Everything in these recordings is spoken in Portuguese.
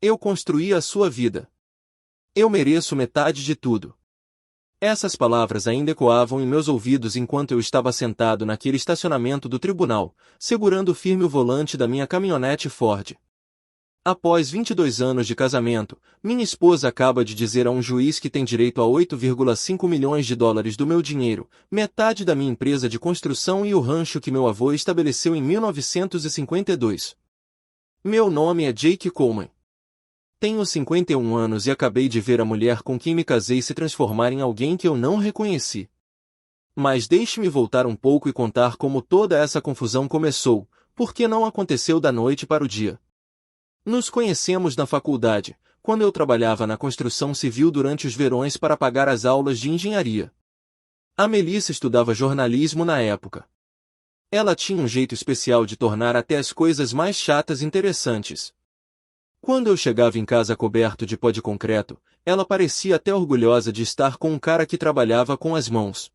Eu construí a sua vida. Eu mereço metade de tudo. Essas palavras ainda ecoavam em meus ouvidos enquanto eu estava sentado naquele estacionamento do tribunal, segurando firme o volante da minha caminhonete Ford. Após 22 anos de casamento, minha esposa acaba de dizer a um juiz que tem direito a 8,5 milhões de dólares do meu dinheiro, metade da minha empresa de construção e o rancho que meu avô estabeleceu em 1952. Meu nome é Jake Coleman. Tenho 51 anos e acabei de ver a mulher com quem me casei se transformar em alguém que eu não reconheci. Mas deixe-me voltar um pouco e contar como toda essa confusão começou, porque não aconteceu da noite para o dia. Nos conhecemos na faculdade, quando eu trabalhava na construção civil durante os verões para pagar as aulas de engenharia. A Melissa estudava jornalismo na época. Ela tinha um jeito especial de tornar até as coisas mais chatas interessantes. Quando eu chegava em casa coberto de pó de concreto, ela parecia até orgulhosa de estar com um cara que trabalhava com as mãos.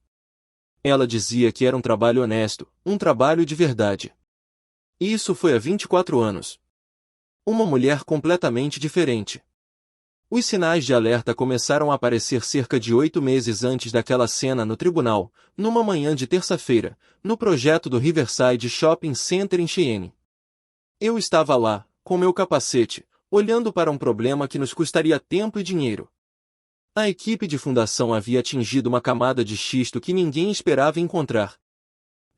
Ela dizia que era um trabalho honesto, um trabalho de verdade. Isso foi há 24 anos. Uma mulher completamente diferente. Os sinais de alerta começaram a aparecer cerca de 8 meses antes daquela cena no tribunal, numa manhã de terça-feira, no projeto do Riverside Shopping Center em Cheyenne. Eu estava lá, com meu capacete, olhando para um problema que nos custaria tempo e dinheiro. A equipe de fundação havia atingido uma camada de xisto que ninguém esperava encontrar.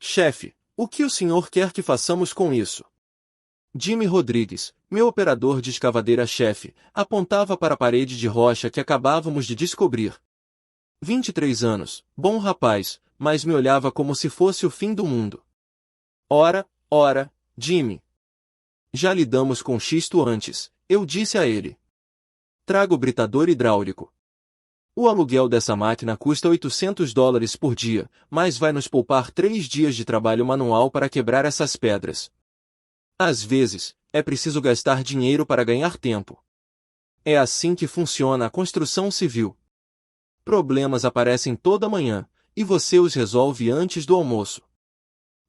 Chefe, o que o senhor quer que façamos com isso? Jimmy Rodrigues, meu operador de escavadeira-chefe, apontava para a parede de rocha que acabávamos de descobrir. 23 anos, bom rapaz, mas me olhava como se fosse o fim do mundo. Ora, Jimmy. Já lidamos com xisto antes, eu disse a ele. Traga o britador hidráulico. O aluguel dessa máquina custa $800 por dia, mas vai nos poupar 3 dias de trabalho manual para quebrar essas pedras. Às vezes, é preciso gastar dinheiro para ganhar tempo. É assim que funciona a construção civil. Problemas aparecem toda manhã, e você os resolve antes do almoço.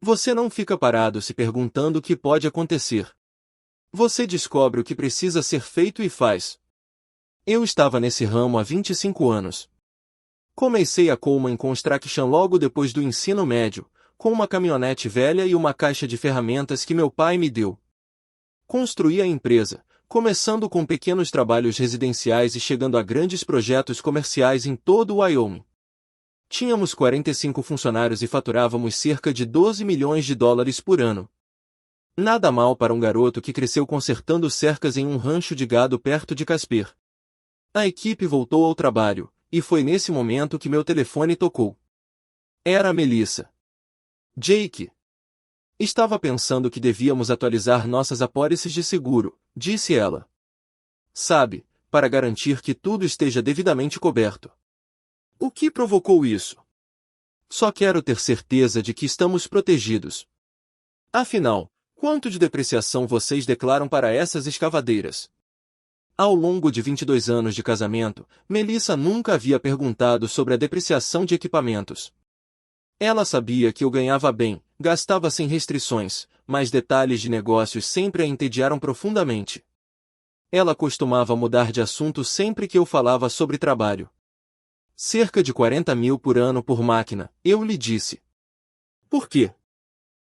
Você não fica parado se perguntando o que pode acontecer. Você descobre o que precisa ser feito e faz. Eu estava nesse ramo há 25 anos. Comecei a Coleman Construction logo depois do ensino médio, com uma caminhonete velha e uma caixa de ferramentas que meu pai me deu. Construí a empresa, começando com pequenos trabalhos residenciais e chegando a grandes projetos comerciais em todo o Wyoming. Tínhamos 45 funcionários e faturávamos cerca de 12 milhões de dólares por ano. Nada mal para um garoto que cresceu consertando cercas em um rancho de gado perto de Casper. A equipe voltou ao trabalho, e foi nesse momento que meu telefone tocou. Era a Melissa. Jake. Estava pensando que devíamos atualizar nossas apólices de seguro, disse ela. Sabe, para garantir que tudo esteja devidamente coberto. O que provocou isso? Só quero ter certeza de que estamos protegidos. Afinal, quanto de depreciação vocês declaram para essas escavadeiras? Ao longo de 22 anos de casamento, Melissa nunca havia perguntado sobre a depreciação de equipamentos. Ela sabia que eu ganhava bem, gastava sem restrições, mas detalhes de negócios sempre a entediaram profundamente. Ela costumava mudar de assunto sempre que eu falava sobre trabalho. Cerca de 40 mil por ano por máquina, eu lhe disse. Por quê?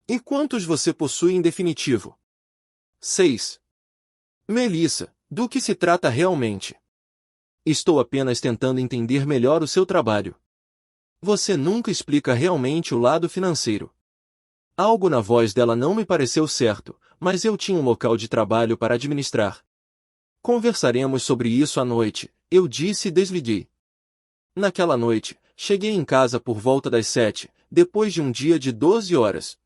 E quantos você possui em definitivo? 6. Melissa, do que se trata realmente? Estou apenas tentando entender melhor o seu trabalho. Você nunca explica realmente o lado financeiro. Algo na voz dela não me pareceu certo, mas eu tinha um local de trabalho para administrar. Conversaremos sobre isso à noite, eu disse e desliguei. Naquela noite, cheguei em casa por volta das 7, depois de um dia de 12 horas.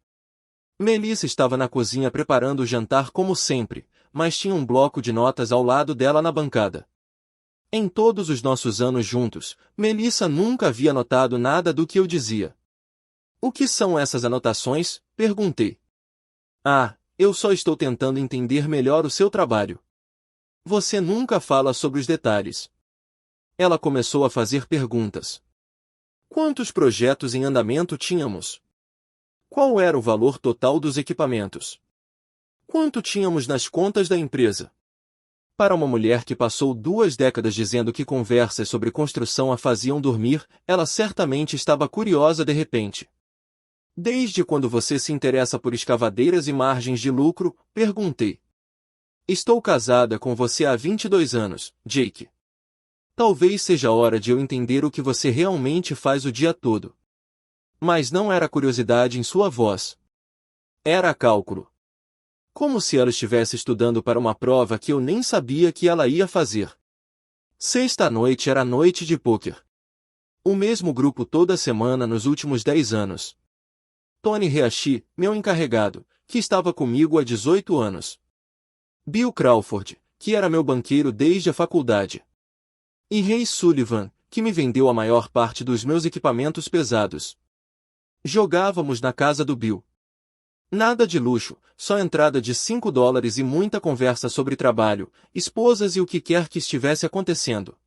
Melissa estava na cozinha preparando o jantar como sempre, mas tinha um bloco de notas ao lado dela na bancada. Em todos os nossos anos juntos, Melissa nunca havia notado nada do que eu dizia. O que são essas anotações? Perguntei. Ah, eu só estou tentando entender melhor o seu trabalho. Você nunca fala sobre os detalhes. Ela começou a fazer perguntas. Quantos projetos em andamento tínhamos? Qual era o valor total dos equipamentos? Quanto tínhamos nas contas da empresa? Para uma mulher que passou 2 décadas dizendo que conversas sobre construção a faziam dormir, ela certamente estava curiosa de repente. Desde quando você se interessa por escavadeiras e margens de lucro? Perguntei. Estou casada com você há 22 anos, Jake. Talvez seja hora de eu entender o que você realmente faz o dia todo. Mas não era curiosidade em sua voz. Era cálculo. Como se ela estivesse estudando para uma prova que eu nem sabia que ela ia fazer. Sexta-noite era noite de pôquer. O mesmo grupo toda semana nos últimos 10 anos. Tony Reachi, meu encarregado, que estava comigo há 18 anos. Bill Crawford, que era meu banqueiro desde a faculdade. E Ray Sullivan, que me vendeu a maior parte dos meus equipamentos pesados. Jogávamos na casa do Bill. Nada de luxo, só entrada de $5 e muita conversa sobre trabalho, esposas e o que quer que estivesse acontecendo.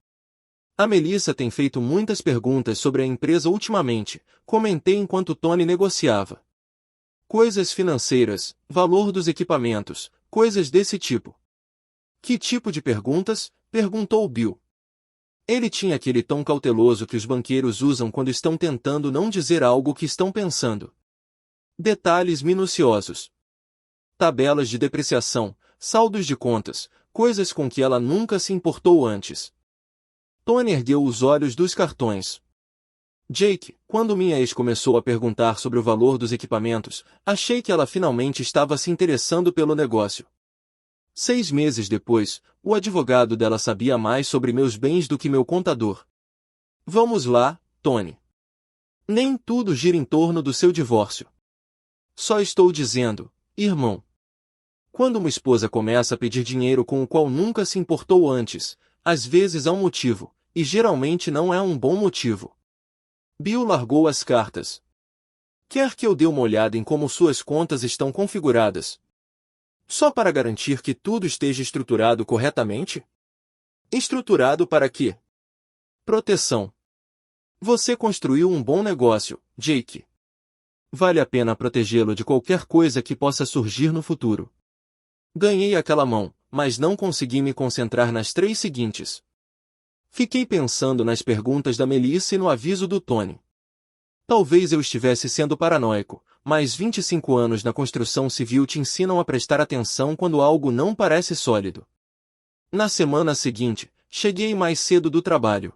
A Melissa tem feito muitas perguntas sobre a empresa ultimamente, comentei enquanto Tony negociava. Coisas financeiras, valor dos equipamentos, coisas desse tipo. Que tipo de perguntas? Perguntou Bill. Ele tinha aquele tom cauteloso que os banqueiros usam quando estão tentando não dizer algo que estão pensando. Detalhes minuciosos. Tabelas de depreciação, saldos de contas, coisas com que ela nunca se importou antes. Tony ergueu os olhos dos cartões. Jake, quando minha ex começou a perguntar sobre o valor dos equipamentos, achei que ela finalmente estava se interessando pelo negócio. 6 meses depois, o advogado dela sabia mais sobre meus bens do que meu contador. Vamos lá, Tony. Nem tudo gira em torno do seu divórcio. Só estou dizendo, irmão. Quando uma esposa começa a pedir dinheiro com o qual nunca se importou antes, às vezes há um motivo, e geralmente não é um bom motivo. Bill largou as cartas. Quer que eu dê uma olhada em como suas contas estão configuradas? Só para garantir que tudo esteja estruturado corretamente? Estruturado para quê? Proteção. Você construiu um bom negócio, Jake. Vale a pena protegê-lo de qualquer coisa que possa surgir no futuro. Ganhei aquela mão, mas não consegui me concentrar nas 3 seguintes. Fiquei pensando nas perguntas da Melissa e no aviso do Tony. Talvez eu estivesse sendo paranoico, mas 25 anos na construção civil te ensinam a prestar atenção quando algo não parece sólido. Na semana seguinte, cheguei mais cedo do trabalho.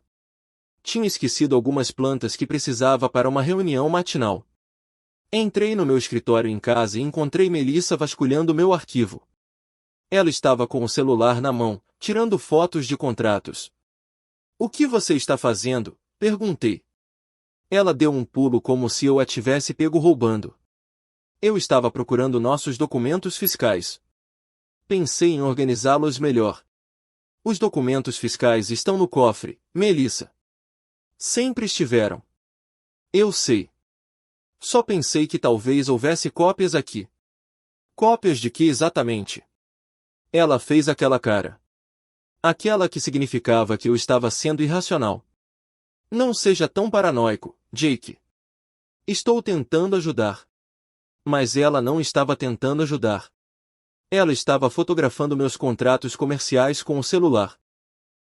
Tinha esquecido algumas plantas que precisava para uma reunião matinal. Entrei no meu escritório em casa e encontrei Melissa vasculhando meu arquivo. Ela estava com o celular na mão, tirando fotos de contratos. O que você está fazendo? Perguntei. Ela deu um pulo como se eu a tivesse pego roubando. Eu estava procurando nossos documentos fiscais. Pensei em organizá-los melhor. Os documentos fiscais estão no cofre, Melissa. Sempre estiveram. Eu sei. Só pensei que talvez houvesse cópias aqui. Cópias de que exatamente? Ela fez aquela cara. Aquela que significava que eu estava sendo irracional. Não seja tão paranoico, Jake. Estou tentando ajudar. Mas ela não estava tentando ajudar. Ela estava fotografando meus contratos comerciais com o celular.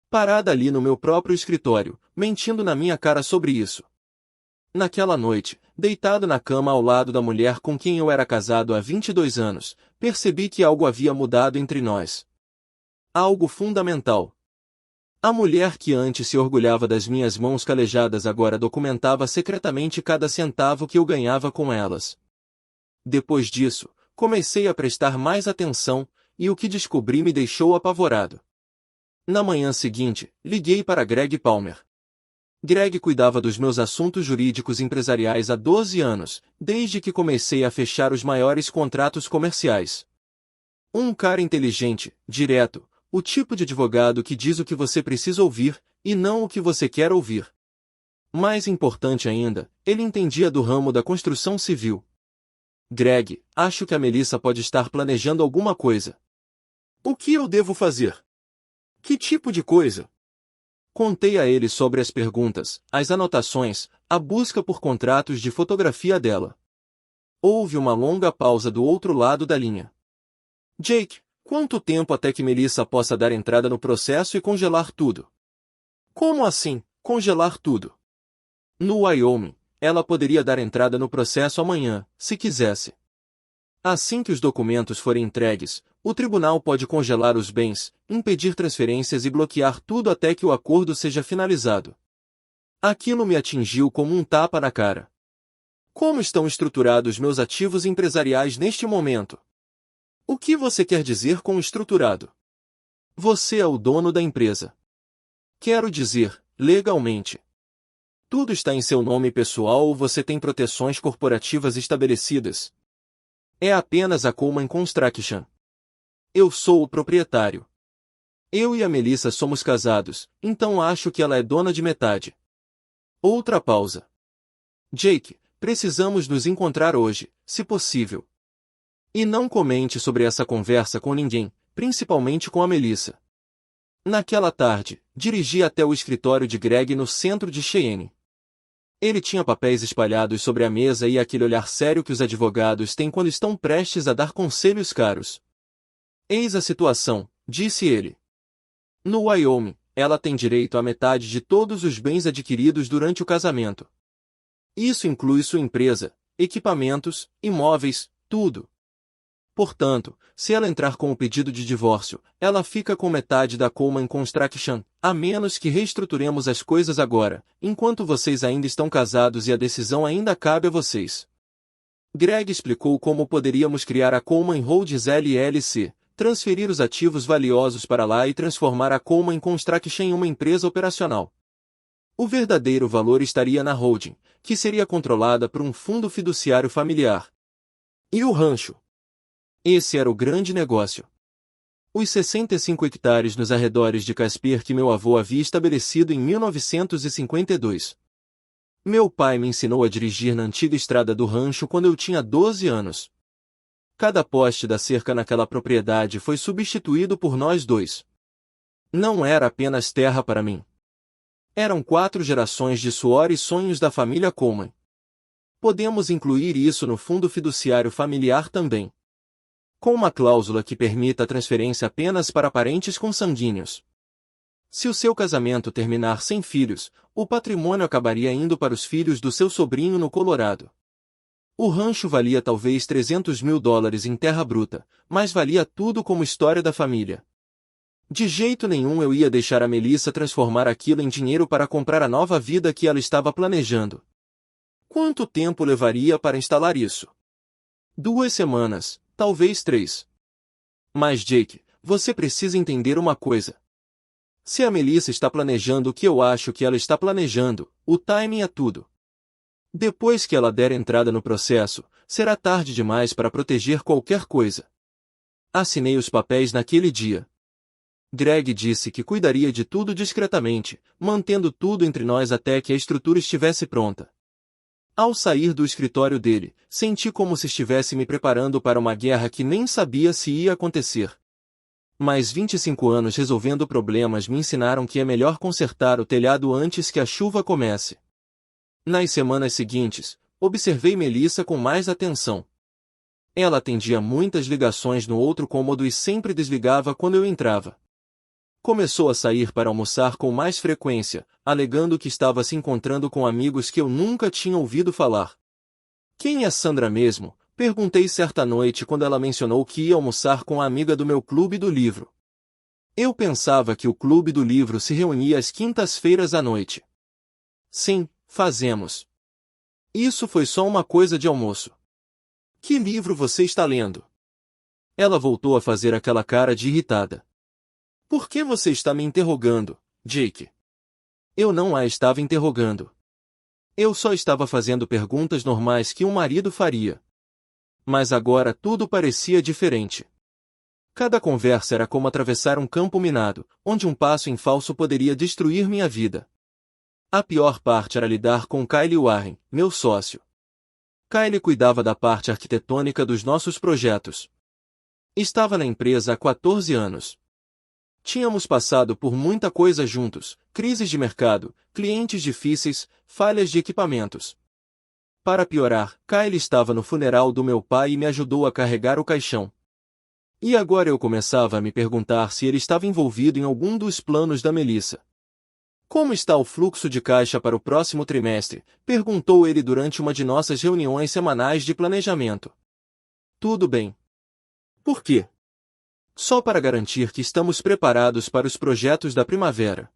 Parada ali no meu próprio escritório, mentindo na minha cara sobre isso. Naquela noite, deitado na cama ao lado da mulher com quem eu era casado há 22 anos, percebi que algo havia mudado entre nós. Algo fundamental. A mulher que antes se orgulhava das minhas mãos calejadas agora documentava secretamente cada centavo que eu ganhava com elas. Depois disso, comecei a prestar mais atenção, e o que descobri me deixou apavorado. Na manhã seguinte, liguei para Greg Palmer. Greg cuidava dos meus assuntos jurídicos empresariais há 12 anos, desde que comecei a fechar os maiores contratos comerciais. Um cara inteligente, direto, o tipo de advogado que diz o que você precisa ouvir, e não o que você quer ouvir. Mais importante ainda, ele entendia do ramo da construção civil. Greg, acho que a Melissa pode estar planejando alguma coisa. O que eu devo fazer? Que tipo de coisa? Contei a ele sobre as perguntas, as anotações, a busca por contratos de fotografia dela. Houve uma longa pausa do outro lado da linha. Jake, Quanto tempo até que Melissa possa dar entrada no processo e congelar tudo? Como assim, congelar tudo? No Wyoming, ela poderia dar entrada no processo amanhã, se quisesse. Assim que os documentos forem entregues, o tribunal pode congelar os bens, impedir transferências e bloquear tudo até que o acordo seja finalizado. Aquilo me atingiu como um tapa na cara. Como estão estruturados meus ativos empresariais neste momento? O que você quer dizer com estruturado? Você é o dono da empresa. Quero dizer, legalmente. Tudo está em seu nome pessoal ou você tem proteções corporativas estabelecidas? É apenas a Coleman Construction. Eu sou o proprietário. Eu e a Melissa somos casados, então acho que ela é dona de metade. Outra pausa. Jake, precisamos nos encontrar hoje, se possível. E não comente sobre essa conversa com ninguém, principalmente com a Melissa. Naquela tarde, dirigi até o escritório de Greg no centro de Cheyenne. Ele tinha papéis espalhados sobre a mesa e aquele olhar sério que os advogados têm quando estão prestes a dar conselhos caros. Eis a situação, disse ele. No Wyoming, ela tem direito à metade de todos os bens adquiridos durante o casamento. Isso inclui sua empresa, equipamentos, imóveis, tudo. Portanto, se ela entrar com o pedido de divórcio, ela fica com metade da Coleman Construction, a menos que reestruturemos as coisas agora, enquanto vocês ainda estão casados e a decisão ainda cabe a vocês. Greg explicou como poderíamos criar a Coleman Holdings LLC, transferir os ativos valiosos para lá e transformar a Coleman Construction em uma empresa operacional. O verdadeiro valor estaria na holding, que seria controlada por um fundo fiduciário familiar. E o rancho? Esse era o grande negócio. Os 65 hectares nos arredores de Casper que meu avô havia estabelecido em 1952. Meu pai me ensinou a dirigir na antiga estrada do rancho quando eu tinha 12 anos. Cada poste da cerca naquela propriedade foi substituído por nós dois. Não era apenas terra para mim. Eram 4 gerações de suor e sonhos da família Coleman. Podemos incluir isso no fundo fiduciário familiar também, com uma cláusula que permita a transferência apenas para parentes consanguíneos. Se o seu casamento terminar sem filhos, o patrimônio acabaria indo para os filhos do seu sobrinho no Colorado. O rancho valia talvez $300 mil em terra bruta, mas valia tudo como história da família. De jeito nenhum eu ia deixar a Melissa transformar aquilo em dinheiro para comprar a nova vida que ela estava planejando. Quanto tempo levaria para instalar isso? 2 semanas. Talvez 3. Mas Jake, você precisa entender uma coisa. Se a Melissa está planejando o que eu acho que ela está planejando, o timing é tudo. Depois que ela der entrada no processo, será tarde demais para proteger qualquer coisa. Assinei os papéis naquele dia. Greg disse que cuidaria de tudo discretamente, mantendo tudo entre nós até que a estrutura estivesse pronta. Ao sair do escritório dele, senti como se estivesse me preparando para uma guerra que nem sabia se ia acontecer. Mas 25 anos resolvendo problemas me ensinaram que é melhor consertar o telhado antes que a chuva comece. Nas semanas seguintes, observei Melissa com mais atenção. Ela atendia muitas ligações no outro cômodo e sempre desligava quando eu entrava. Começou a sair para almoçar com mais frequência, alegando que estava se encontrando com amigos que eu nunca tinha ouvido falar. Quem é Sandra mesmo? Perguntei certa noite quando ela mencionou que ia almoçar com a amiga do meu clube do livro. Eu pensava que o clube do livro se reunia às quintas-feiras à noite. Sim, fazemos. Isso foi só uma coisa de almoço. Que livro você está lendo? Ela voltou a fazer aquela cara de irritada. Por que você está me interrogando, Jake? Eu não a estava interrogando. Eu só estava fazendo perguntas normais que um marido faria. Mas agora tudo parecia diferente. Cada conversa era como atravessar um campo minado, onde um passo em falso poderia destruir minha vida. A pior parte era lidar com Kyle Warren, meu sócio. Kyle cuidava da parte arquitetônica dos nossos projetos. Estava na empresa há 14 anos. Tínhamos passado por muita coisa juntos, crises de mercado, clientes difíceis, falhas de equipamentos. Para piorar, Kyle estava no funeral do meu pai e me ajudou a carregar o caixão. E agora eu começava a me perguntar se ele estava envolvido em algum dos planos da Melissa. Como está o fluxo de caixa para o próximo trimestre? Perguntou ele durante uma de nossas reuniões semanais de planejamento. Tudo bem. Por quê? Só para garantir que estamos preparados para os projetos da primavera.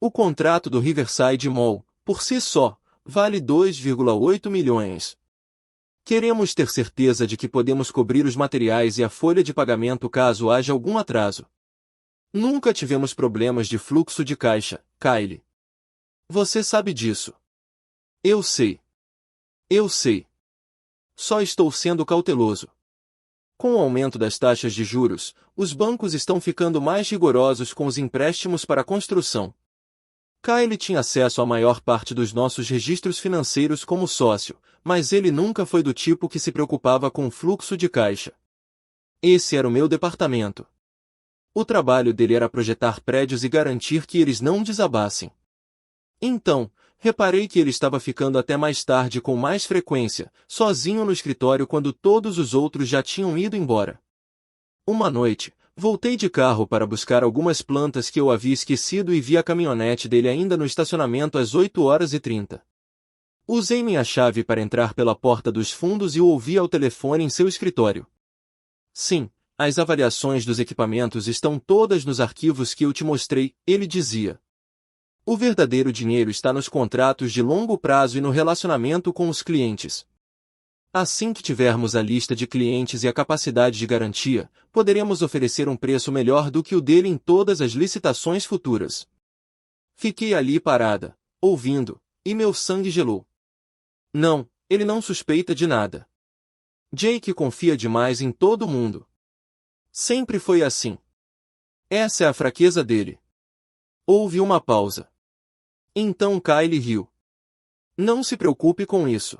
O contrato do Riverside Mall, por si só, vale 2,8 milhões. Queremos ter certeza de que podemos cobrir os materiais e a folha de pagamento caso haja algum atraso. Nunca tivemos problemas de fluxo de caixa, Kylie. Você sabe disso. Eu sei. Eu sei. Só estou sendo cauteloso. Com o aumento das taxas de juros, os bancos estão ficando mais rigorosos com os empréstimos para a construção. Kylie tinha acesso à maior parte dos nossos registros financeiros como sócio, mas ele nunca foi do tipo que se preocupava com o fluxo de caixa. Esse era o meu departamento. O trabalho dele era projetar prédios e garantir que eles não desabassem. Então, reparei que ele estava ficando até mais tarde com mais frequência, sozinho no escritório quando todos os outros já tinham ido embora. Uma noite, voltei de carro para buscar algumas plantas que eu havia esquecido e vi a caminhonete dele ainda no estacionamento às 8h30. Usei minha chave para entrar pela porta dos fundos e o ouvi ao telefone em seu escritório. Sim, as avaliações dos equipamentos estão todas nos arquivos que eu te mostrei, ele dizia. O verdadeiro dinheiro está nos contratos de longo prazo e no relacionamento com os clientes. Assim que tivermos a lista de clientes e a capacidade de garantia, poderemos oferecer um preço melhor do que o dele em todas as licitações futuras. Fiquei ali parada, ouvindo, e meu sangue gelou. Não, ele não suspeita de nada. Jake confia demais em todo mundo. Sempre foi assim. Essa é a fraqueza dele. Houve uma pausa. Então Kylie riu. Não se preocupe com isso.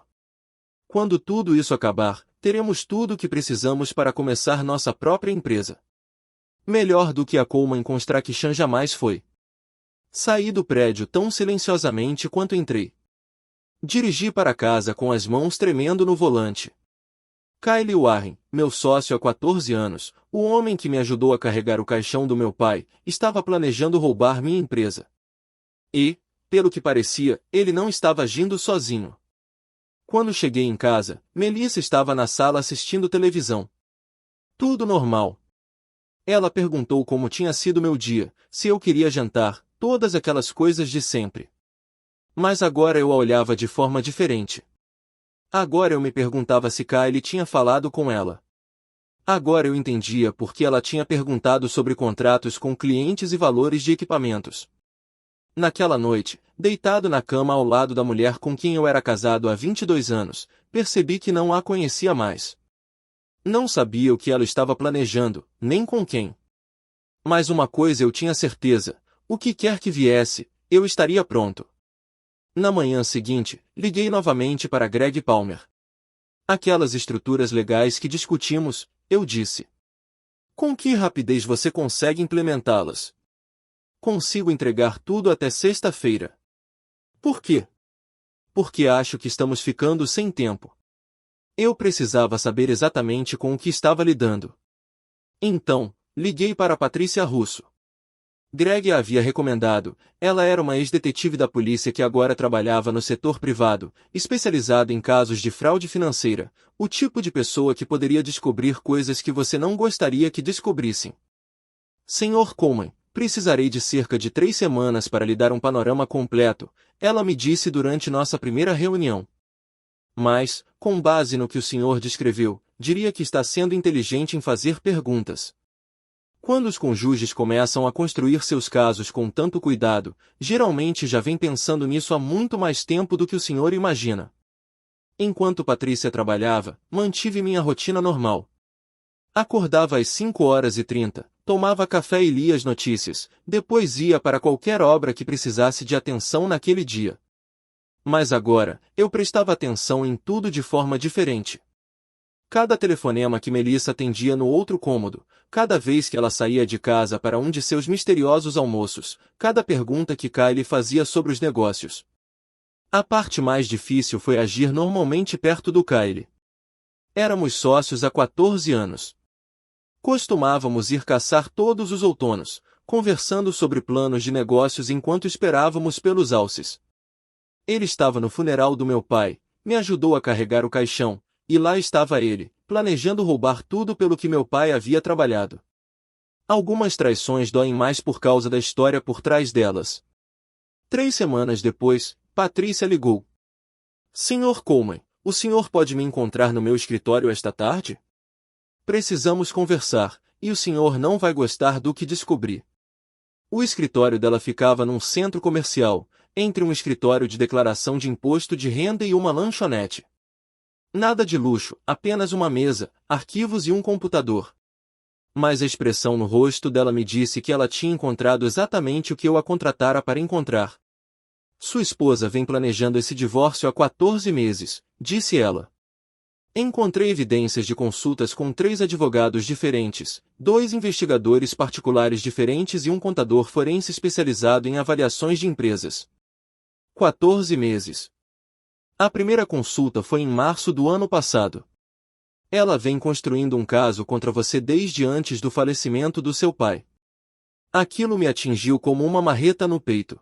Quando tudo isso acabar, teremos tudo o que precisamos para começar nossa própria empresa. Melhor do que a Coleman Construction jamais foi. Saí do prédio tão silenciosamente quanto entrei. Dirigi para casa com as mãos tremendo no volante. Kylie Warren, meu sócio há 14 anos, o homem que me ajudou a carregar o caixão do meu pai, estava planejando roubar minha empresa. E, pelo que parecia, ele não estava agindo sozinho. Quando cheguei em casa, Melissa estava na sala assistindo televisão. Tudo normal. Ela perguntou como tinha sido meu dia, se eu queria jantar, todas aquelas coisas de sempre. Mas agora eu a olhava de forma diferente. Agora eu me perguntava se Kylie tinha falado com ela. Agora eu entendia por que ela tinha perguntado sobre contratos com clientes e valores de equipamentos. Naquela noite, deitado na cama ao lado da mulher com quem eu era casado há 22 anos, percebi que não a conhecia mais. Não sabia o que ela estava planejando, nem com quem. Mas uma coisa eu tinha certeza, o que quer que viesse, eu estaria pronto. Na manhã seguinte, liguei novamente para Greg Palmer. Aquelas estruturas legais que discutimos, eu disse. Com que rapidez você consegue implementá-las? Consigo entregar tudo até sexta-feira. Por quê? Porque acho que estamos ficando sem tempo. Eu precisava saber exatamente com o que estava lidando. Então, liguei para Patrícia Russo. Greg a havia recomendado, ela era uma ex-detetive da polícia que agora trabalhava no setor privado, especializado em casos de fraude financeira, o tipo de pessoa que poderia descobrir coisas que você não gostaria que descobrissem. Sr. Coleman, precisarei de cerca de 3 semanas para lhe dar um panorama completo, ela me disse durante nossa primeira reunião. Mas, com base no que o senhor descreveu, diria que está sendo inteligente em fazer perguntas. Quando os cônjuges começam a construir seus casos com tanto cuidado, geralmente já vem pensando nisso há muito mais tempo do que o senhor imagina. Enquanto Patrícia trabalhava, mantive minha rotina normal. Acordava às 5h30, tomava café e lia as notícias, depois ia para qualquer obra que precisasse de atenção naquele dia. Mas agora, eu prestava atenção em tudo de forma diferente. Cada telefonema que Melissa atendia no outro cômodo, cada vez que ela saía de casa para um de seus misteriosos almoços, cada pergunta que Kylie fazia sobre os negócios. A parte mais difícil foi agir normalmente perto do Kylie. Éramos sócios há 14 anos. Costumávamos ir caçar todos os outonos, conversando sobre planos de negócios enquanto esperávamos pelos alces. Ele estava no funeral do meu pai, me ajudou a carregar o caixão, e lá estava ele, planejando roubar tudo pelo que meu pai havia trabalhado. Algumas traições doem mais por causa da história por trás delas. 3 semanas depois, Patrícia ligou. Sr. Coleman, o senhor pode me encontrar no meu escritório esta tarde? Precisamos conversar, e o senhor não vai gostar do que descobri. O escritório dela ficava num centro comercial, entre um escritório de declaração de imposto de renda e uma lanchonete. Nada de luxo, apenas uma mesa, arquivos e um computador. Mas a expressão no rosto dela me disse que ela tinha encontrado exatamente o que eu a contratara para encontrar. Sua esposa vem planejando esse divórcio há 14 meses, disse ela. Encontrei evidências de consultas com 3 advogados diferentes, 2 investigadores particulares diferentes e um contador forense especializado em avaliações de empresas. 14 meses. A primeira consulta foi em março do ano passado. Ela vem construindo um caso contra você desde antes do falecimento do seu pai. Aquilo me atingiu como uma marreta no peito.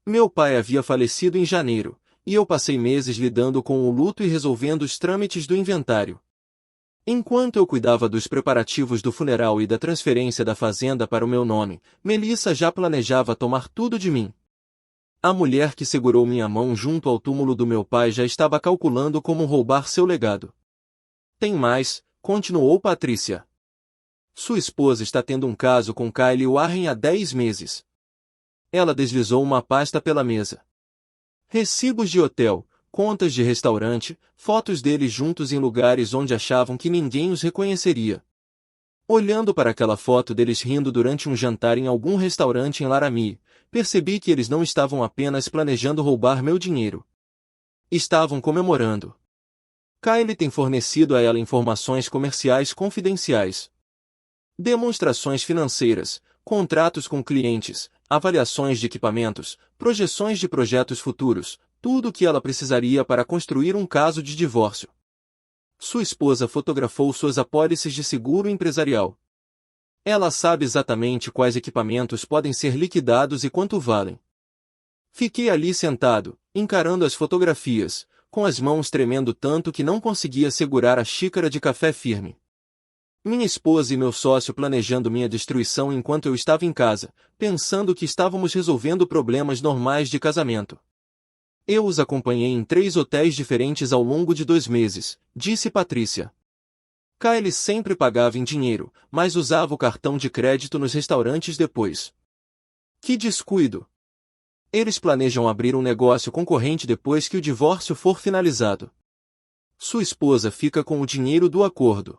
Meu pai havia falecido em janeiro, e eu passei meses lidando com o luto e resolvendo os trâmites do inventário. Enquanto eu cuidava dos preparativos do funeral e da transferência da fazenda para o meu nome, Melissa já planejava tomar tudo de mim. A mulher que segurou minha mão junto ao túmulo do meu pai já estava calculando como roubar seu legado. Tem mais, continuou Patrícia. Sua esposa está tendo um caso com Kyle Warren há 10 meses. Ela deslizou uma pasta pela mesa. Recibos de hotel, contas de restaurante, fotos deles juntos em lugares onde achavam que ninguém os reconheceria. Olhando para aquela foto deles rindo durante um jantar em algum restaurante em Laramie, percebi que eles não estavam apenas planejando roubar meu dinheiro. Estavam comemorando. Kyle tem fornecido a ela informações comerciais confidenciais. Demonstrações financeiras, contratos com clientes, avaliações de equipamentos, projeções de projetos futuros, tudo o que ela precisaria para construir um caso de divórcio. Sua esposa fotografou suas apólices de seguro empresarial. Ela sabe exatamente quais equipamentos podem ser liquidados e quanto valem. Fiquei ali sentado, encarando as fotografias, com as mãos tremendo tanto que não conseguia segurar a xícara de café firme. Minha esposa e meu sócio planejando minha destruição enquanto eu estava em casa, pensando que estávamos resolvendo problemas normais de casamento. Eu os acompanhei em 3 hotéis diferentes ao longo de 2 meses, disse Patrícia. Kyle sempre pagava em dinheiro, mas usava o cartão de crédito nos restaurantes depois. Que descuido! Eles planejam abrir um negócio concorrente depois que o divórcio for finalizado. Sua esposa fica com o dinheiro do acordo.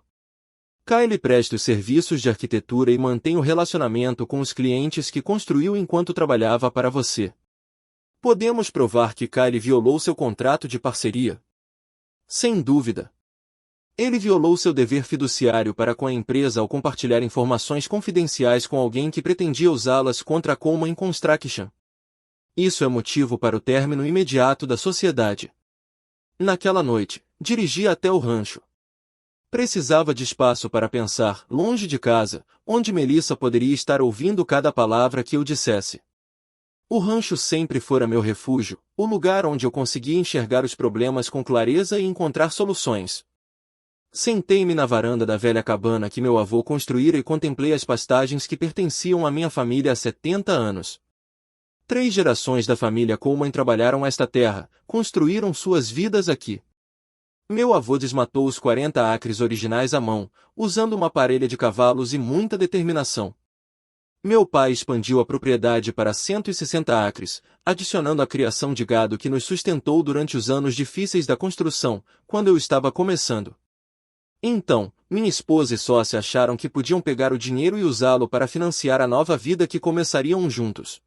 Kyle presta os serviços de arquitetura e mantém o relacionamento com os clientes que construiu enquanto trabalhava para você. Podemos provar que Kyle violou seu contrato de parceria? Sem dúvida. Ele violou seu dever fiduciário para com a empresa ao compartilhar informações confidenciais com alguém que pretendia usá-las contra a Coleman Construction. Isso é motivo para o término imediato da sociedade. Naquela noite, dirigi até o rancho. Precisava de espaço para pensar, longe de casa, onde Melissa poderia estar ouvindo cada palavra que eu dissesse. O rancho sempre fora meu refúgio, o lugar onde eu conseguia enxergar os problemas com clareza e encontrar soluções. Sentei-me na varanda da velha cabana que meu avô construíra e contemplei as pastagens que pertenciam à minha família há 70 anos. 3 gerações da família Coleman trabalharam esta terra, construíram suas vidas aqui. Meu avô desmatou os 40 acres originais à mão, usando uma parelha de cavalos e muita determinação. Meu pai expandiu a propriedade para 160 acres, adicionando a criação de gado que nos sustentou durante os anos difíceis da construção, quando eu estava começando. Então, minha esposa e sócia acharam que podiam pegar o dinheiro e usá-lo para financiar a nova vida que começariam juntos.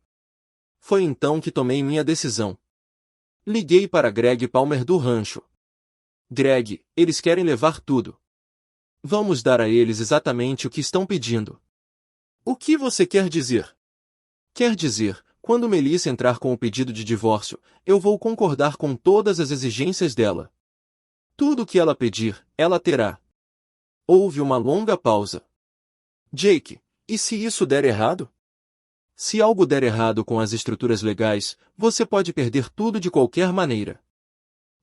Foi então que tomei minha decisão. Liguei para Greg Palmer do rancho. Greg, eles querem levar tudo. Vamos dar a eles exatamente o que estão pedindo. O que você quer dizer? Quer dizer, quando Melissa entrar com o pedido de divórcio, eu vou concordar com todas as exigências dela. Tudo o que ela pedir, ela terá. Houve uma longa pausa. Jake, e se isso der errado? Se algo der errado com as estruturas legais, você pode perder tudo de qualquer maneira.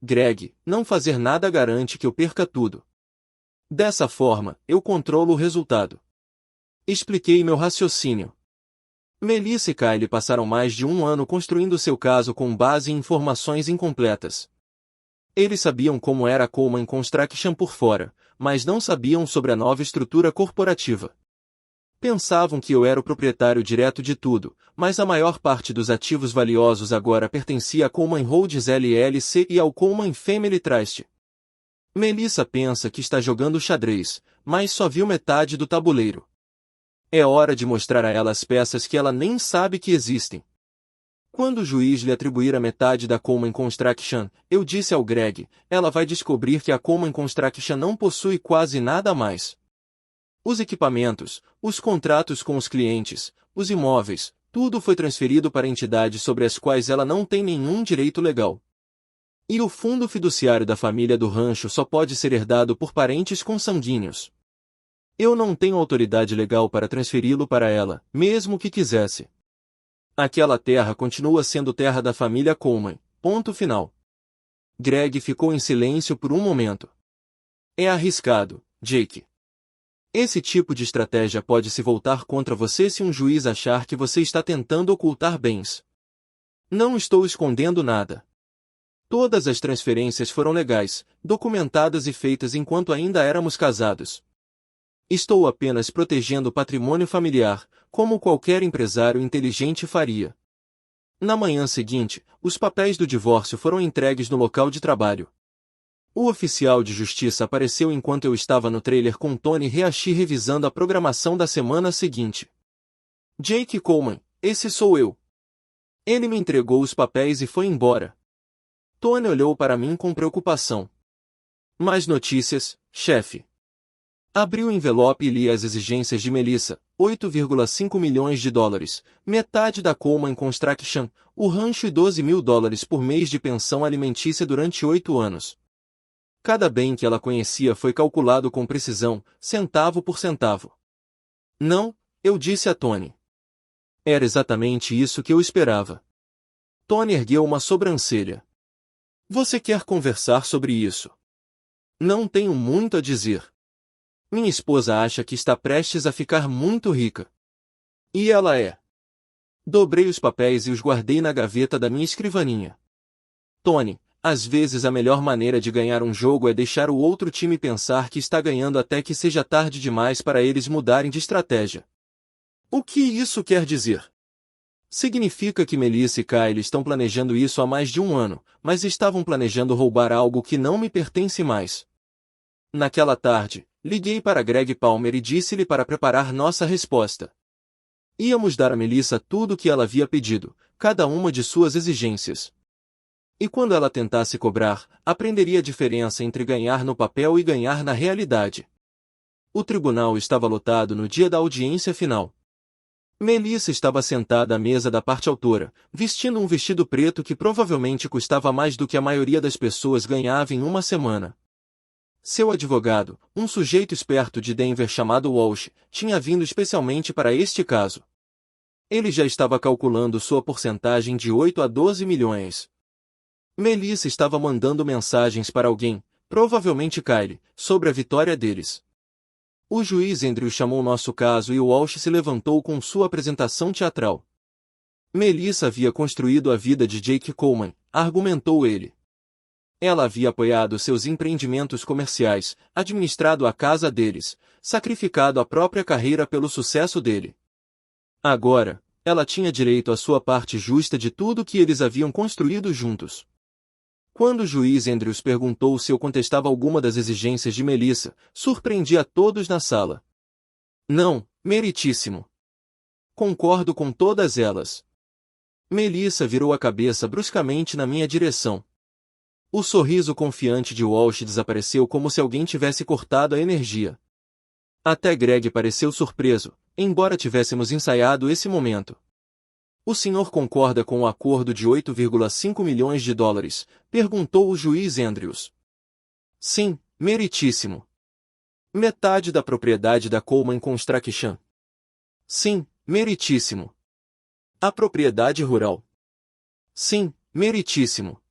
Greg, não fazer nada garante que eu perca tudo. Dessa forma, eu controlo o resultado. Expliquei meu raciocínio. Melissa e Kyle passaram mais de um ano construindo seu caso com base em informações incompletas. Eles sabiam como era a Coleman Construction por fora, mas não sabiam sobre a nova estrutura corporativa. Pensavam que eu era o proprietário direto de tudo, mas a maior parte dos ativos valiosos agora pertencia à Coleman Holdings LLC e ao Coleman Family Trust. Melissa pensa que está jogando xadrez, mas só viu metade do tabuleiro. É hora de mostrar a ela as peças que ela nem sabe que existem. Quando o juiz lhe atribuir a metade da Coleman Construction, eu disse ao Greg, ela vai descobrir que a Coleman Construction não possui quase nada mais. Os equipamentos, os contratos com os clientes, os imóveis, tudo foi transferido para entidades sobre as quais ela não tem nenhum direito legal. E o fundo fiduciário da família do rancho só pode ser herdado por parentes consanguíneos. Eu não tenho autoridade legal para transferi-lo para ela, mesmo que quisesse. Aquela terra continua sendo terra da família Coleman, ponto final. Greg ficou em silêncio por um momento. É arriscado, Jake. Esse tipo de estratégia pode se voltar contra você se um juiz achar que você está tentando ocultar bens. Não estou escondendo nada. Todas as transferências foram legais, documentadas e feitas enquanto ainda éramos casados. Estou apenas protegendo o patrimônio familiar, como qualquer empresário inteligente faria. Na manhã seguinte, os papéis do divórcio foram entregues no local de trabalho. O oficial de justiça apareceu enquanto eu estava no trailer com Tony Reachi revisando a programação da semana seguinte. Jake Coleman, esse sou eu. Ele me entregou os papéis e foi embora. Tony olhou para mim com preocupação. Mais notícias, chefe. Abri o envelope e li as exigências de Melissa, 8,5 milhões de dólares, metade da Coleman Construction, o rancho e $12.000 por mês de pensão alimentícia durante 8 anos. Cada bem que ela conhecia foi calculado com precisão, centavo por centavo. Não, eu disse a Tony. Era exatamente isso que eu esperava. Tony ergueu uma sobrancelha. Você quer conversar sobre isso? Não tenho muito a dizer. Minha esposa acha que está prestes a ficar muito rica. E ela é. Dobrei os papéis e os guardei na gaveta da minha escrivaninha. Tony, às vezes a melhor maneira de ganhar um jogo é deixar o outro time pensar que está ganhando até que seja tarde demais para eles mudarem de estratégia. O que isso quer dizer? Significa que Melissa e Kyle estão planejando isso há mais de um ano, mas estavam planejando roubar algo que não me pertence mais. Naquela tarde, liguei para Greg Palmer e disse-lhe para preparar nossa resposta. Íamos dar a Melissa tudo o que ela havia pedido, cada uma de suas exigências. E quando ela tentasse cobrar, aprenderia a diferença entre ganhar no papel e ganhar na realidade. O tribunal estava lotado no dia da audiência final. Melissa estava sentada à mesa da parte autora, vestindo um vestido preto que provavelmente custava mais do que a maioria das pessoas ganhava em uma semana. Seu advogado, um sujeito esperto de Denver chamado Walsh, tinha vindo especialmente para este caso. Ele já estava calculando sua porcentagem de 8 a 12 milhões. Melissa estava mandando mensagens para alguém, provavelmente Kyle, sobre a vitória deles. O juiz Andrews chamou nosso caso e o Walsh se levantou com sua apresentação teatral. Melissa havia construído a vida de Jake Coleman, argumentou ele. Ela havia apoiado seus empreendimentos comerciais, administrado a casa deles, sacrificado a própria carreira pelo sucesso dele. Agora, ela tinha direito à sua parte justa de tudo que eles haviam construído juntos. Quando o juiz Andrews perguntou se eu contestava alguma das exigências de Melissa, surpreendi a todos na sala. Não, meritíssimo. Concordo com todas elas. Melissa virou a cabeça bruscamente na minha direção. O sorriso confiante de Walsh desapareceu como se alguém tivesse cortado a energia. Até Greg pareceu surpreso, embora tivéssemos ensaiado esse momento. O senhor concorda com o acordo de 8,5 milhões de dólares? Perguntou o juiz Andrews. Sim, meritíssimo. Metade da propriedade da Coleman Construction. Sim, meritíssimo. A propriedade rural. Sim, meritíssimo.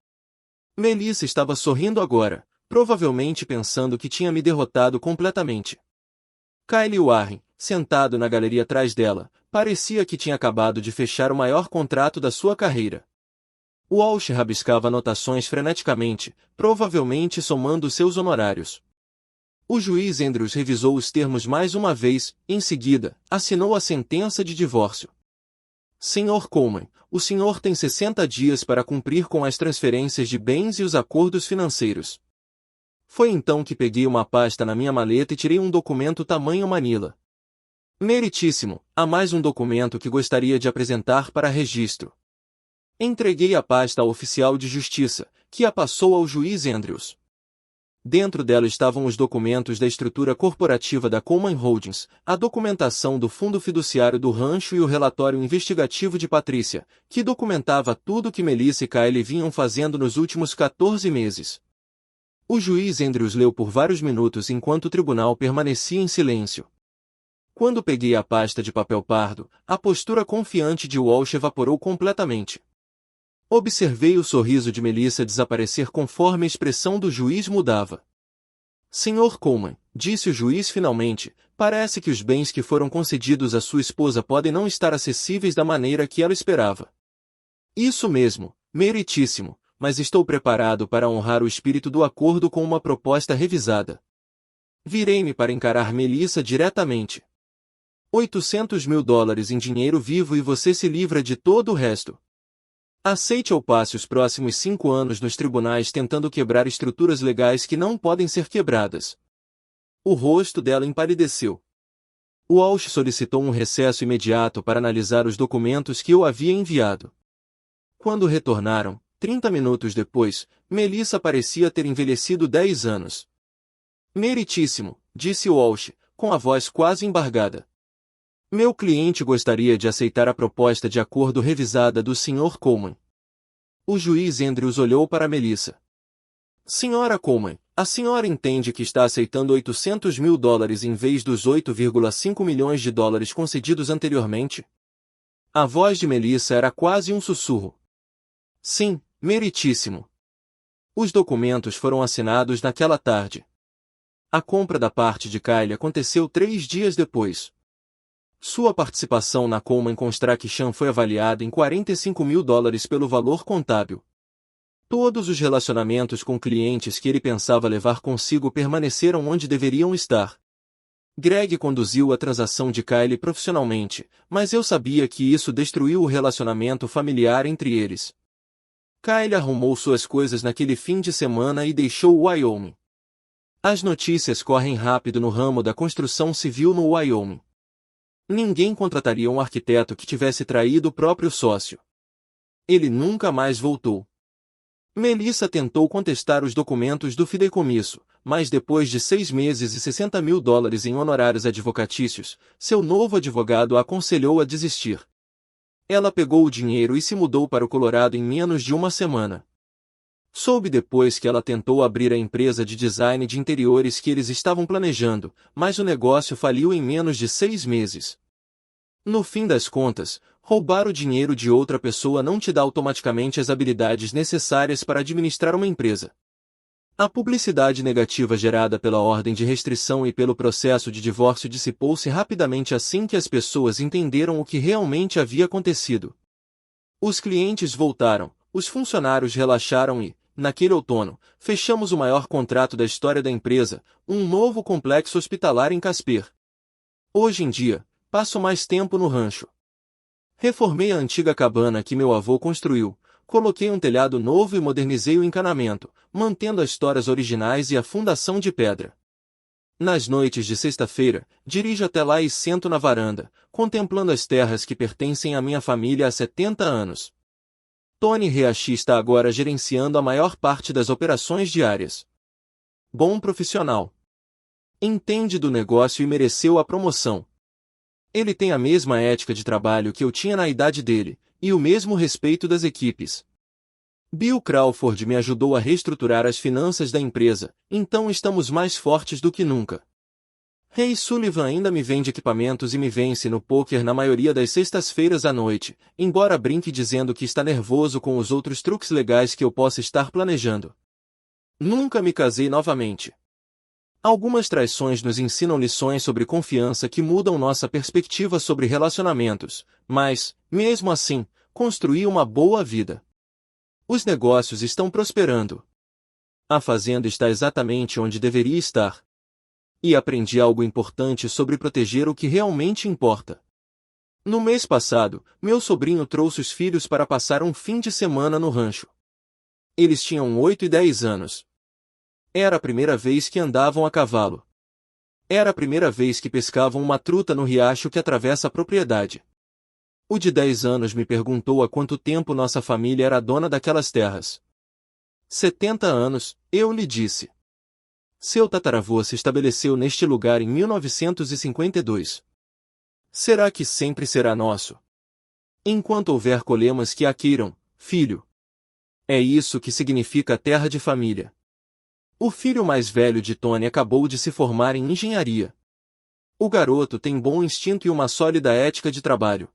Melissa estava sorrindo agora, provavelmente pensando que tinha me derrotado completamente. Kyle Warren, sentado na galeria atrás dela, parecia que tinha acabado de fechar o maior contrato da sua carreira. Walsh rabiscava anotações freneticamente, provavelmente somando seus honorários. O juiz Andrews revisou os termos mais uma vez, em seguida, assinou a sentença de divórcio. Sr. Coleman, o senhor tem 60 dias para cumprir com as transferências de bens e os acordos financeiros. Foi então que peguei uma pasta na minha maleta e tirei um documento tamanho Manila. Meritíssimo, há mais um documento que gostaria de apresentar para registro. Entreguei a pasta ao oficial de justiça, que a passou ao juiz Andrews. Dentro dela estavam os documentos da estrutura corporativa da Coleman Holdings, a documentação do fundo fiduciário do rancho e o relatório investigativo de Patrícia, que documentava tudo que Melissa e Kyle vinham fazendo nos últimos 14 meses. O juiz Andrews leu por vários minutos enquanto o tribunal permanecia em silêncio. Quando peguei a pasta de papel pardo, a postura confiante de Walsh evaporou completamente. Observei o sorriso de Melissa desaparecer conforme a expressão do juiz mudava. Sr. Coleman, disse o juiz finalmente, parece que os bens que foram concedidos à sua esposa podem não estar acessíveis da maneira que ela esperava. Isso mesmo, meritíssimo, mas estou preparado para honrar o espírito do acordo com uma proposta revisada. Virei-me para encarar Melissa diretamente. $800 mil em dinheiro vivo e você se livra de todo o resto. Aceite ou passe os próximos 5 anos nos tribunais tentando quebrar estruturas legais que não podem ser quebradas. O rosto dela empalideceu. Walsh solicitou um recesso imediato para analisar os documentos que eu havia enviado. Quando retornaram, 30 minutos depois, Melissa parecia ter envelhecido 10 anos. Meritíssimo, disse Walsh, com a voz quase embargada. Meu cliente gostaria de aceitar a proposta de acordo revisada do Sr. Coleman. O juiz Andrews olhou para Melissa. Senhora Coleman, a senhora entende que está aceitando $800 mil em vez dos $8,5 milhões concedidos anteriormente? A voz de Melissa era quase um sussurro. Sim, meritíssimo. Os documentos foram assinados naquela tarde. A compra da parte de Kyle aconteceu 3 dias depois. Sua participação na Coleman Construction foi avaliada em $45 mil pelo valor contábil. Todos os relacionamentos com clientes que ele pensava levar consigo permaneceram onde deveriam estar. Greg conduziu a transação de Kyle profissionalmente, mas eu sabia que isso destruiu o relacionamento familiar entre eles. Kyle arrumou suas coisas naquele fim de semana e deixou o Wyoming. As notícias correm rápido no ramo da construção civil no Wyoming. Ninguém contrataria um arquiteto que tivesse traído o próprio sócio. Ele nunca mais voltou. Melissa tentou contestar os documentos do fideicomisso, mas depois de 6 meses e $60 mil em honorários advocatícios, seu novo advogado a aconselhou a desistir. Ela pegou o dinheiro e se mudou para o Colorado em menos de uma semana. Soube depois que ela tentou abrir a empresa de design de interiores que eles estavam planejando, mas o negócio faliu em menos de 6 meses. No fim das contas, roubar o dinheiro de outra pessoa não te dá automaticamente as habilidades necessárias para administrar uma empresa. A publicidade negativa gerada pela ordem de restrição e pelo processo de divórcio dissipou-se rapidamente assim que as pessoas entenderam o que realmente havia acontecido. Os clientes voltaram, os funcionários relaxaram e, naquele outono, fechamos o maior contrato da história da empresa, um novo complexo hospitalar em Casper. Hoje em dia, passo mais tempo no rancho. Reformei a antiga cabana que meu avô construiu, coloquei um telhado novo e modernizei o encanamento, mantendo as toras originais e a fundação de pedra. Nas noites de sexta-feira, dirijo até lá e sento na varanda, contemplando as terras que pertencem à minha família há 70 anos. Tony Reachi está agora gerenciando a maior parte das operações diárias. Bom profissional. Entende do negócio e mereceu a promoção. Ele tem a mesma ética de trabalho que eu tinha na idade dele, e o mesmo respeito das equipes. Bill Crawford me ajudou a reestruturar as finanças da empresa, então estamos mais fortes do que nunca. Rei Sullivan ainda me vende equipamentos e me vence no poker na maioria das sextas-feiras à noite, embora brinque dizendo que está nervoso com os outros truques legais que eu possa estar planejando. Nunca me casei novamente. Algumas traições nos ensinam lições sobre confiança que mudam nossa perspectiva sobre relacionamentos, mas, mesmo assim, construí uma boa vida. Os negócios estão prosperando. A fazenda está exatamente onde deveria estar. E aprendi algo importante sobre proteger o que realmente importa. No mês passado, meu sobrinho trouxe os filhos para passar um fim de semana no rancho. Eles tinham 8 e 10 anos. Era a primeira vez que andavam a cavalo. Era a primeira vez que pescavam uma truta no riacho que atravessa a propriedade. O de 10 anos me perguntou há quanto tempo nossa família era dona daquelas terras. 70 anos, eu lhe disse. Seu tataravô se estabeleceu neste lugar em 1952. Será que sempre será nosso? Enquanto houver colemas que a queiram, filho. É isso que significa terra de família. O filho mais velho de Tony acabou de se formar em engenharia. O garoto tem bom instinto e uma sólida ética de trabalho.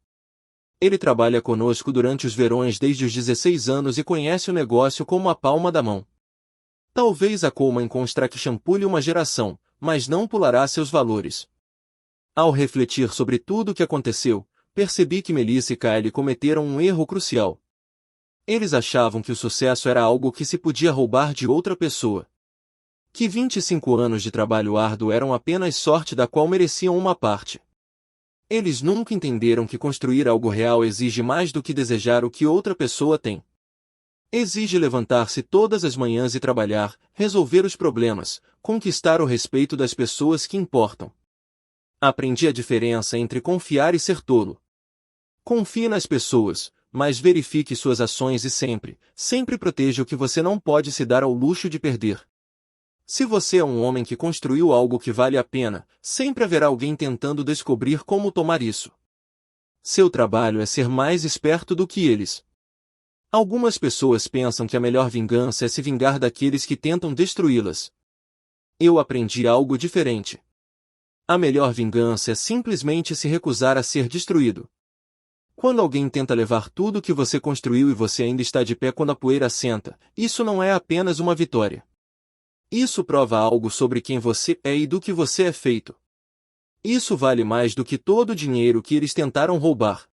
Ele trabalha conosco durante os verões desde os 16 anos e conhece o negócio como a palma da mão. Talvez a Coleman Construction pule uma geração, mas não pulará seus valores. Ao refletir sobre tudo o que aconteceu, percebi que Melissa e Kyle cometeram um erro crucial. Eles achavam que o sucesso era algo que se podia roubar de outra pessoa. Que 25 anos de trabalho árduo eram apenas sorte da qual mereciam uma parte. Eles nunca entenderam que construir algo real exige mais do que desejar o que outra pessoa tem. Exige levantar-se todas as manhãs e trabalhar, resolver os problemas, conquistar o respeito das pessoas que importam. Aprendi a diferença entre confiar e ser tolo. Confie nas pessoas, mas verifique suas ações e sempre proteja o que você não pode se dar ao luxo de perder. Se você é um homem que construiu algo que vale a pena, sempre haverá alguém tentando descobrir como tomar isso. Seu trabalho é ser mais esperto do que eles. Algumas pessoas pensam que a melhor vingança é se vingar daqueles que tentam destruí-las. Eu aprendi algo diferente. A melhor vingança é simplesmente se recusar a ser destruído. Quando alguém tenta levar tudo que você construiu e você ainda está de pé quando a poeira assenta, isso não é apenas uma vitória. Isso prova algo sobre quem você é e do que você é feito. Isso vale mais do que todo o dinheiro que eles tentaram roubar.